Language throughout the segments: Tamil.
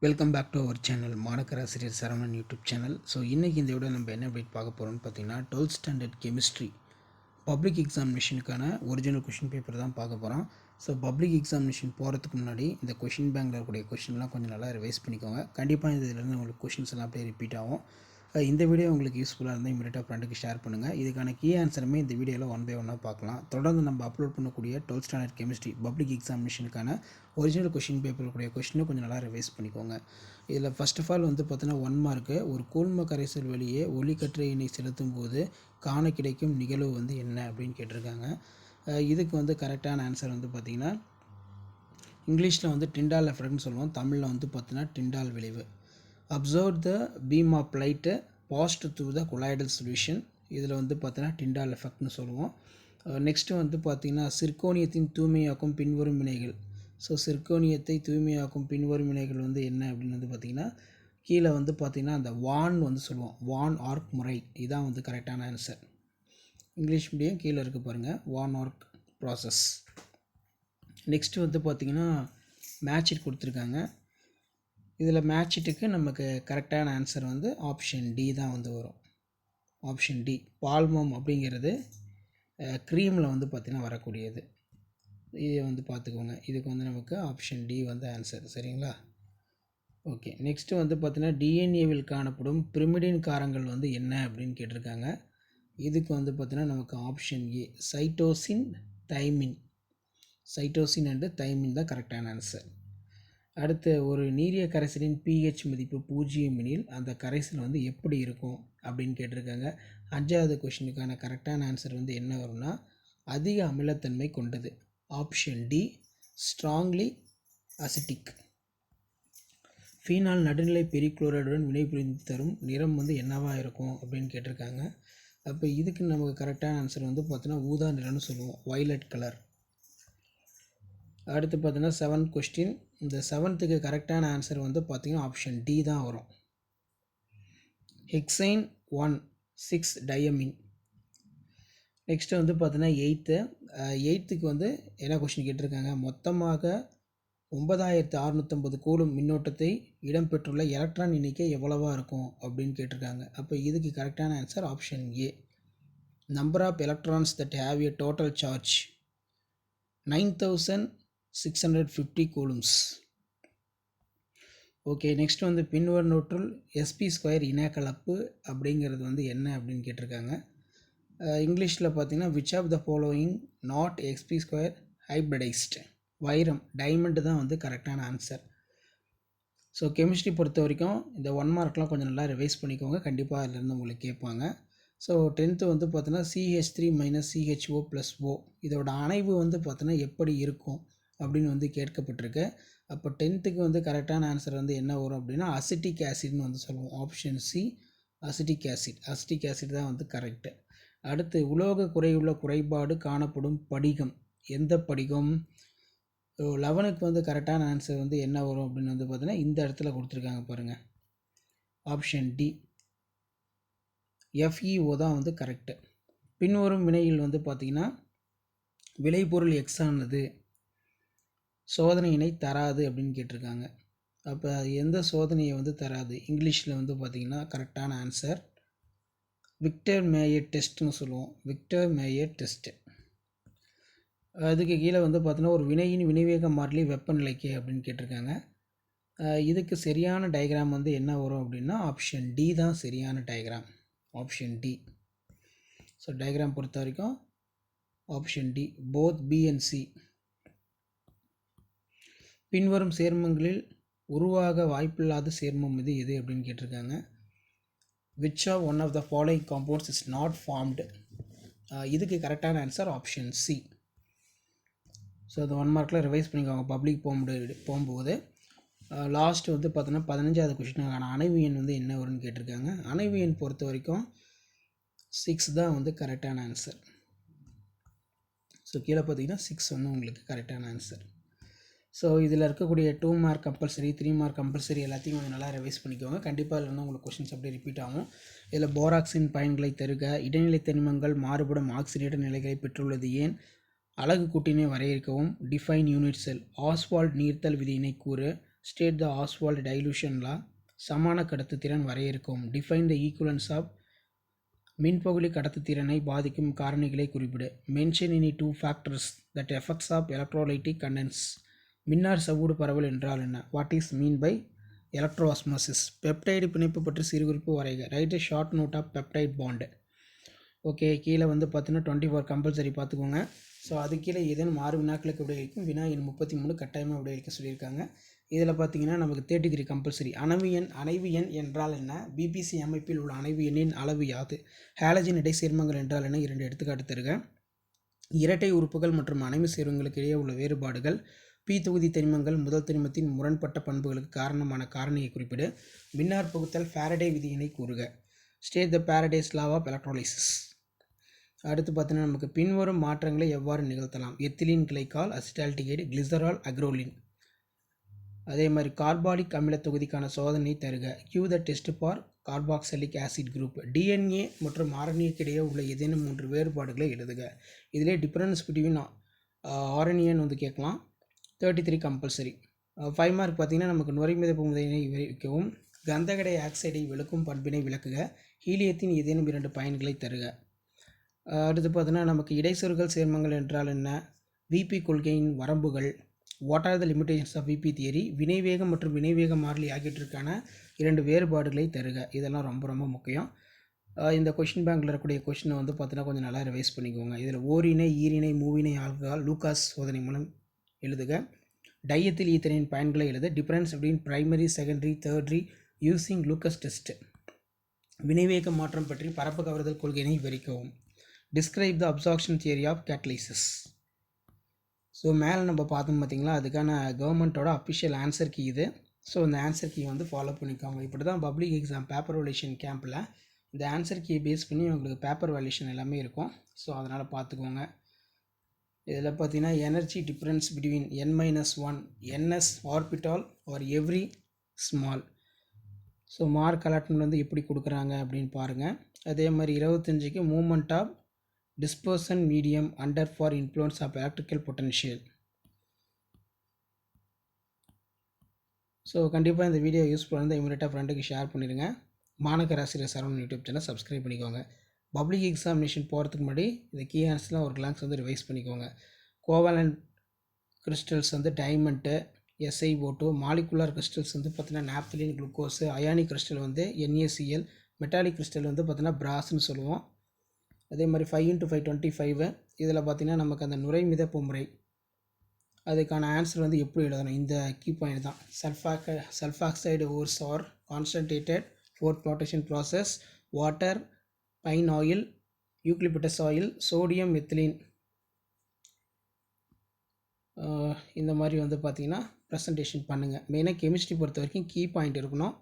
Welcome back to our channel மாணக்கராசிரியர் சரவணன் யூடியூப் சேனல். ஸோ இன்றைக்கி இந்த விட நம்ம என்ன அப்டேட் பார்க்க போகிறோம்னு பார்த்தீங்கன்னா 12th ஸ்டாண்டர்ட் கெமிஸ்ட்ரி பப்ளிக் எக்ஸாமினேஷனுக்கான ஒரிஜினல் கொஷின் பேப்பர் தான் பார்க்க போகிறோம். ஸோ பப்ளிக் எக்ஸாமினேஷன் போகிறதுக்கு முன்னாடி இந்த கொஷின் பேங்கில் இருக்கக்கூடிய கொஷின்லாம் கொஞ்சம் நல்லா ரிவைஸ் பண்ணிக்கோங்க. கண்டிப்பாக இதிலேருந்து உங்களுக்கு கொஷின்ஸ் எல்லாம் அப்படியே ரிப்பீட் ஆகும். இந்த வீடியோ உங்களுக்கு யூஸ்ஃபுல்லாக இருந்தால் இமீடியட்டாக ஃப்ரெண்டுக்கு ஷேர் பண்ணுங்கள். இதுக்கான கீ ஆன்சருமே இந்த வீடியோவில் ஒன் பை ஒன்னாக பார்க்கலாம். தொடர்ந்து நம்ம அப்லோட் பண்ணக்கூடிய 12th ஸ்டாண்டர்ட் கெமிஸ்ட்ரி பப்ளிக் எக்ஸாமினேஷனுக்கான ஒரிஜினல் கொஷின் பேப்பருக்குடைய கொஷினும் கொஞ்சம் நல்லா ரிவைஸ் பண்ணிக்கோங்க. இதில் ஃபஸ்ட் ஆஃப் ஆல் வந்து பார்த்தீங்கன்னா 1 மார்க்கு, ஒரு கூழ்ம கரைசல் வழியே ஒளிக்கற்றையினை செலுத்தும் போது காண கிடைக்கும் நிகழ்வு வந்து என்ன அப்படின்னு கேட்டிருக்காங்க. இதுக்கு வந்து கரெக்டான ஆன்சர் வந்து பார்த்திங்கன்னா இங்கிலீஷில் வந்து டிண்டால் எஃபெக்ட்னு சொல்லுவோம், தமிழில் வந்து பார்த்தீங்கன்னா டிண்டால் விளைவு. Observe the beam of light passed through the colloidal solution, இதில் வந்து பார்த்தீங்கன்னா டிண்டால் எஃபெக்ட்னு சொல்லுவோம். நெக்ஸ்ட்டு வந்து பார்த்திங்கன்னா சிர்கோனியத்தின் தூய்மையாக்கும் பின்வரும் வினைகள். ஸோ சிர்கோனியத்தை தூய்மையாக்கும் பின்வரும் வினைகள் வந்து என்ன அப்படின்னு வந்து பார்த்திங்கன்னா கீழே வந்து பார்த்திங்கன்னா அந்த வான் வந்து சொல்லுவோம், வான் ஆர்க் முறை. இதுதான் வந்து கரெக்டான ஆன்சர். இங்கிலீஷ் மீடியம் கீழே இருக்குது பாருங்கள், வான் ஆர்க் ப்ராசஸ். நெக்ஸ்ட்டு வந்து பார்த்திங்கன்னா மேட்ச் கொடுத்துருக்காங்க. இதில் மேட்சிட்டுக்கு நமக்கு கரெக்டான ஆன்சர் வந்து ஆப்ஷன் டி தான் வந்து வரும். ஆப்ஷன் டி பால்மம் அப்படிங்கிறது க்ரீமில் வந்து பார்த்திங்கன்னா வரக்கூடியது. இதை வந்து பார்த்துக்கோங்க. இதுக்கு வந்து நமக்கு ஆப்ஷன் டி வந்து ஆன்சர். சரிங்களா? ஓகே. நெக்ஸ்ட்டு வந்து பார்த்திங்கன்னா டிஎன்ஏவில் காணப்படும் பிரிமிடின் காரங்கள் வந்து என்ன அப்படின்னு கேட்டிருக்காங்க. இதுக்கு வந்து பார்த்திங்கன்னா நமக்கு option A cytosine thymine. Cytosine and thymine தான் கரெக்டான ஆன்சர். அடுத்து, ஒரு நீரிய கரைசலின் pH மதிப்பு 0 எனில் அந்த கரைசல் வந்து எப்படி இருக்கும் அப்படின்னு கேட்டிருக்காங்க. 5வது கொஷினுக்கான கரெக்டான ஆன்சர் வந்து என்ன வரும்னா அதிக அமிலத்தன்மை கொண்டது. Option d strongly acidic. Phenol நடுநிலை பெரிக்ளோரைடுடன் வினைபுரிந்து தரும் நிறம் வந்து என்னவாக இருக்கும் அப்படின்னு கேட்டிருக்காங்க. அப்போ இதுக்கு நமக்கு கரெக்டான ஆன்சர் வந்து பார்த்தோன்னா ஊதா நிறம்னு சொல்லுவோம், வயலட் கலர். அடுத்து பார்த்தீங்கன்னா 7th கொஸ்டின். இந்த 7த்துக்கு கரெக்டான ஆன்சர் வந்து பார்த்திங்கன்னா ஆப்ஷன் டி தான் வரும், ஹெக்சைன் 1,6 டயமின். நெக்ஸ்ட்டு வந்து பார்த்தீங்கன்னா 8த்துக்கு வந்து என்ன கொஸ்டின் கேட்டிருக்காங்க, மொத்தமாக 9650 கூலும் மின்னோட்டத்தை இடம்பெற்றுள்ள எலக்ட்ரான் எண்ணிக்கை எவ்வளவாக இருக்கும் அப்படின்னு கேட்டிருக்காங்க. அப்போ இதுக்கு கரெக்டான answer option a, number of electrons that have a total charge 9650 coulombs. Okay. Next வந்து பின்வருவனவற்றுள் sp2 இனக்கலப்பு அப்படிங்கிறது வந்து என்ன அப்படின்னு கேட்டிருக்காங்க. இங்கிலீஷில் பார்த்தீங்கன்னா which of the following not sp2 hybridised. வைரம், டைமண்டு தான் வந்து கரெக்டான ஆன்சர். ஸோ கெமிஸ்ட்ரி பொறுத்த வரைக்கும் இந்த 1 மார்க்லாம் கொஞ்சம் நல்லா ரிவைஸ் பண்ணிக்கோங்க, கண்டிப்பாக அதிலேருந்து உங்களுக்கு கேட்பாங்க. ஸோ 10th வந்து பார்த்தோன்னா CH3 - CHO + O இதோட அணைவு வந்து பார்த்தோன்னா எப்படி இருக்கும் அப்படின்னு வந்து கேட்கப்பட்டிருக்கு. அப்போ 10த்துக்கு வந்து கரெக்டான ஆன்சர் வந்து என்ன வரும் அப்படின்னா அசிட்டிக் ஆசிட்னு வந்து சொல்லுவோம். Option C acetic acid. Acetic acid தான் வந்து கரெக்டு. அடுத்து, உலோக குறையுள்ள குறைபாடு காணப்படும் படிகம் எந்த படிகம்? 11க்கு வந்து கரெக்டான ஆன்சர் வந்து என்ன வரும் அப்படின்னு வந்து பார்த்தீங்கன்னா இந்த இடத்துல கொடுத்துருக்காங்க பாருங்கள், ஆப்ஷன் டி FeO தான் வந்து கரெக்டு. பின்வரும் வினையில் வந்து பார்த்திங்கன்னா விளைபொருள் எக்ஸானது சோதனையினை தராது அப்படின்னு கேட்டிருக்காங்க. அப்போ எந்த சோதனையை வந்து தராது? இங்கிலீஷில் வந்து பார்த்திங்கன்னா கரெக்டான ஆன்சர் விக்டர் மேயர் டெஸ்ட்னு சொல்லுவோம், விக்டர் மேயர் டெஸ்ட்டு. அதுக்கு கீழே வந்து பார்த்தீங்கன்னா ஒரு வினையின் வினைவேக மாறிலி வெப்பநிலைக்கு அப்படின்னு கேட்டிருக்காங்க. இதுக்கு சரியான டயக்ராம் வந்து என்ன வரும் அப்படின்னா ஆப்ஷன் டி தான் சரியான diagram, option d. So diagram பொறுத்த வரைக்கும் option d, both b and c. பின்வரும் சேர்மங்களில் உருவாக வாய்ப்பில்லாத சேர்மம் இது எது அப்படின்னு கேட்டிருக்காங்க. Which of one of the following compounds is not formed. இதுக்கு கரெக்டான ஆன்சர் ஆப்ஷன் சி. ஸோ அது 1 மார்க்கில் ரிவைஸ் பண்ணிக்கோங்க பப்ளிக் போகும்போது. லாஸ்ட் வந்து பார்த்தோன்னா 15வது கொஸ்டினுக்கான அணைவு எண் வந்து என்ன வரும்னு கேட்டிருக்காங்க. அணைவு எண் பொறுத்த வரைக்கும் 6 தான் வந்து கரெக்டான ஆன்சர். ஸோ கீழே பார்த்தீங்கன்னா 6 வந்து உங்களுக்கு கரெக்டான ஆன்சர். ஸோ இதில் இருக்கக்கூடிய 2 மார்க் கம்பல்சரி, 3 மார்க் கம்பல்சரி எல்லாத்தையும் கொஞ்சம் நல்லா ரிவைஸ் பண்ணிக்கோங்க. கண்டிப்பாக இதில் வந்து உங்களுக்கு கொஸ்டின்ஸ் அப்படியே ரிப்பீட் ஆகும். இதில் போராக்ஸின் பயன்களை தருக, இடைநிலை தனிமங்கள் மாறுபடும் ஆக்சிடேட்ட நிலைகளை பெற்றுள்ளது ஏன், அலகு கூட்டினை வரையறுக்கவும், டிஃபைன் யூனிட் செல், ஆஸ்வால்ட் நீர்த்தல் விதியினை கூறு, state the Ostwald dilution law. சமான கடத்துத்திறன் வரையறுக்கவும். டிஃபைன் த ஈக்குவலன்ஸ் ஆஃப் மின்பகுளி கடத்துத்திறனை பாதிக்கும் காரணிகளை குறிப்பிடு. Mention any 2 factors that effects of electrolytic conductance. மின்னார் சவ்வூடு பரவல் என்றால் என்ன? What is mean by electroosmosis. Peptide பிணைப்பு பற்றி சிறுகுறிப்பு வரைக. Write a short note of peptide bond. Okay, கீழே வந்து பார்த்தீங்கன்னா 24 கம்பல்சரி பார்த்துக்கோங்க. ஸோ அது கீழே ஏதேனும் 6 வினாக்களுக்கு விடையளிக்கும். வினா எண் 33 கட்டாயமாக விடையளிக்க சொல்லியிருக்காங்க. இதில் பார்த்தீங்கன்னா நமக்கு 33 கம்பல்சரி. அணைவு எண் என்றால் என்ன? பிபிசி அமைப்பில் உள்ள அணைவு எண்ணின் அளவு யாது? ஹாலஜன் இடை சேர்மங்கள் என்றால் என்ன? 2 எடுத்துக்காட்டு தருக. இரட்டை உறுப்புகள் மற்றும் அணைவு சேர்மங்களுக்கு இடையே உள்ள வேறுபாடுகள். பி தொகுதி தனிமங்கள் முதல் தனிமத்தின் முரண்பட்ட பண்புகளுக்கு காரணமான காரணியை குறிப்பிடு. மின்னார் புகுத்தல் ஃபாரடே விதியினை கூறுக. State the Faraday's law of electrolysis. அடுத்து பார்த்தீங்கன்னா நமக்கு பின்வரும் மாற்றங்களை எவ்வாறு நிகழ்த்தலாம்? Ethylene glycol, acetaldehyde, glycerol, acrolein. அதே மாதிரி கார்பாலிக் அமில தொகுதிக்கான சோதனை தருக. Give the test for carboxylic acid group. DNA மற்றும் ஆர்என்ஏக்கு இடையே உள்ள ஏதேனும் 3 வேறுபாடுகளை எழுதுக. இதிலே டிஃபரன்ஸ் பிட்வீன் ஆர்என்ஏன்னு வந்து கேட்கலாம். 33 கம்பல்சரி. 5 மார்க் பார்த்தீங்கன்னா நமக்கு நுரைமிதப்பு முறையினை விவரிக்கவும். கந்தக டை ஆக்சைடை வெளுக்கும் பண்பினை விளக்குக. ஹீலியத்தின் ஏதேனும் 2 பயன்களை தருக. அடுத்து பார்த்தீங்கன்னா நமக்கு இடைச்சொற்கள் சேர்மங்கள் என்றால் என்ன? விபி கொள்கையின் வரம்புகள். What are the limitations of VB theory. வினைவேகம் மற்றும் வினைவேக மாறிலி ஆகியவற்றிற்கான 2 வேறுபாடுகளை தருக. இதெல்லாம் ரொம்ப ரொம்ப முக்கியம். இந்த கொஷின் பேங்கில் இருக்கக்கூடிய கொஷினை வந்து பார்த்தீங்கன்னா கொஞ்சம் நல்லா ரிவைஸ் பண்ணிக்கோங்க. இதில் ஓரினை, ஈரினை, மூவினை ஆல்கஹால் லூகாஸ் சோதனை மூலம் எழுதுக. டையத்தில் ஈத்தனின் பயன்களை எழுத. Difference between primary, secondary, tertiary using Lucas test. வினைவேக மாற்றம் பற்றி பரப்பு கவர்தல் கொள்கையினை விவரிக்கவும். Describe the absorption theory of catalysis. So மேலே நம்ம பார்த்தோம் பார்த்திங்களா, அதுக்கான கவர்மெண்ட்டோட அஃபிஷியல் ஆன்சர் கீ இது. ஸோ இந்த ஆன்சர் கீ வந்து ஃபாலோ பண்ணிக்கோங்க. இப்படி தான் பப்ளிக் எக்ஸாம் பேப்பர் வேல்யூஷன் கேம்பில் இந்த ஆன்சர் கீயை பேஸ் பண்ணி உங்களுக்கு பேப்பர் வேல்யூஷன் எல்லாமே இருக்கும். ஸோ அதனால் பார்த்துக்கோங்க. இதில் பார்த்தீங்கன்னா energy difference between n-1 ns orbital are every small. So mark allotment வந்து எப்படி கொடுக்குறாங்க அப்படின்னு பாருங்கள். அதே மாதிரி 25க்கு moment of dispersion medium under for influence of electrical potential. So கண்டிப்பாக இந்த வீடியோ யூஸ்ஃபுல்லாக இருந்தால் இமீடியட்டாக ஃப்ரெண்டுக்கு ஷேர் பண்ணிடுங்க. மாணக்கர் ஆசிரியர் சரவணன் யூடியூப் சேனல் சப்ஸ்கிரைப் பண்ணிக்கோங்க. பப்ளிக் எக்ஸாமினேஷன் போகிறதுக்கு முன்னாடி இந்த கீ ஆன்சர்லாம் ஒரு கிளான்ஸ் வந்து ரிவைஸ் பண்ணிக்கோங்க. கோவலண்ட் கிறிஸ்டல்ஸ் வந்து டைமண்ட்டு, SiO2. மாலிகுலர் கிறிஸ்டல்ஸ் வந்து பார்த்தீங்கன்னா நாப்தலின், குளுக்கோஸு. அயானிக் கிறிஸ்டல் வந்து NaCl. மெட்டாலிக் கிறிஸ்டல் வந்து பார்த்தீங்கன்னா பிராஸ்ன்னு சொல்லுவோம். அதே மாதிரி 5x5 25. இதில் பார்த்திங்கன்னா நமக்கு அந்த நுரை மிதப்பு முறை அதுக்கான ஆன்சர் வந்து எப்படி எழுதணும்? இந்த கீ பாயிண்ட் தான். Sulphoxide ores are concentrated for flotation process. Water, pine oil, eucalyptus oil, sodium methylene. இந்த மாதிரி வந்து பார்த்திங்கன்னா ப்ரெசன்டேஷன் பண்ணுங்கள். மெயினாக கெமிஸ்ட்ரி பொறுத்த வரைக்கும் கீ பாயிண்ட் இருக்கணும்.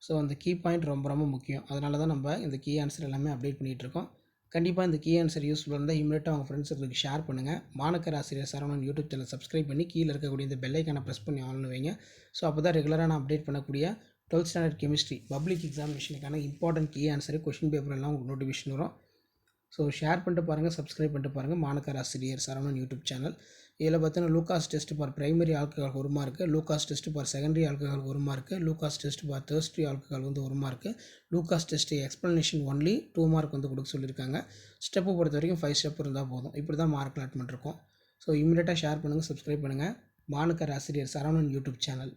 ஸோ அந்த கீ பாயிண்ட் ரொம்ப ரொம்ப முக்கியம். அதனால தான் நம்ம இந்த கீ ஆன்சர் எல்லாமே அப்டேட் பண்ணிகிட்ருக்கோம். கண்டிப்பாக இந்த கீ ஆன்சர் யூஸ்ஃபுல்லாக இருந்தால் இமீடியட்டாக அவங்க ஃப்ரெண்ட்ஸுக்கு ஷேர் பண்ணுங்கள். மாணக்கர் ஆசிரியர் சரவணன் யூடியூப் சேனல் சப்ஸ்கிரைப் பண்ணி கீழே இருக்கக்கூடிய இந்த பெல் ஐக்கானை ப்ரெஸ் பண்ணி ஆன் வைங்க. ஸோ அப்போ தான் ரெகுலராக நான் அப்டேட் பண்ணக்கூடிய 12th ஸ்டாண்டர்ட் கெமிஸ்ட்ரி பப்ளிக் எக்ஸாமினேஷனுக்கான important key answer question paper எல்லாம் உங்களுக்கு நோட்டிஃபிகேஷன் வரும். ஸோ ஷேர் பண்ணிட்டு பாருங்கள், சப்ஸ்கிரைப் பண்ணிட்டு பாருங்கள் மாணக்கர் ஆசிரியர் சரவணன் யூடியூப் சேனல். இதில் பார்த்தீங்கன்னா Lucas test for primary alcohol 1 mark, Lucas test for secondary alcohol 1 mark, Lucas test for tertiary alcohol வந்து 1 mark, Lucas test explanation only 2 mark வந்து கொடுக்க சொல்லியிருக்காங்க. ஸ்டெப்பு பொறுத்த வரைக்கும் 5 ஸ்டெப் இருந்தால் போதும். இப்படி தான் மார்க் அலாட்மெண்ட் இருக்கும். ஸோ இமீடியட்டாக ஷேர் பண்ணுங்கள், சப்ஸ்கிரைப் பண்ணுங்கள் மாணக்கர் ஆசிரியர் சரவணன் யூடியூப் சேனல்.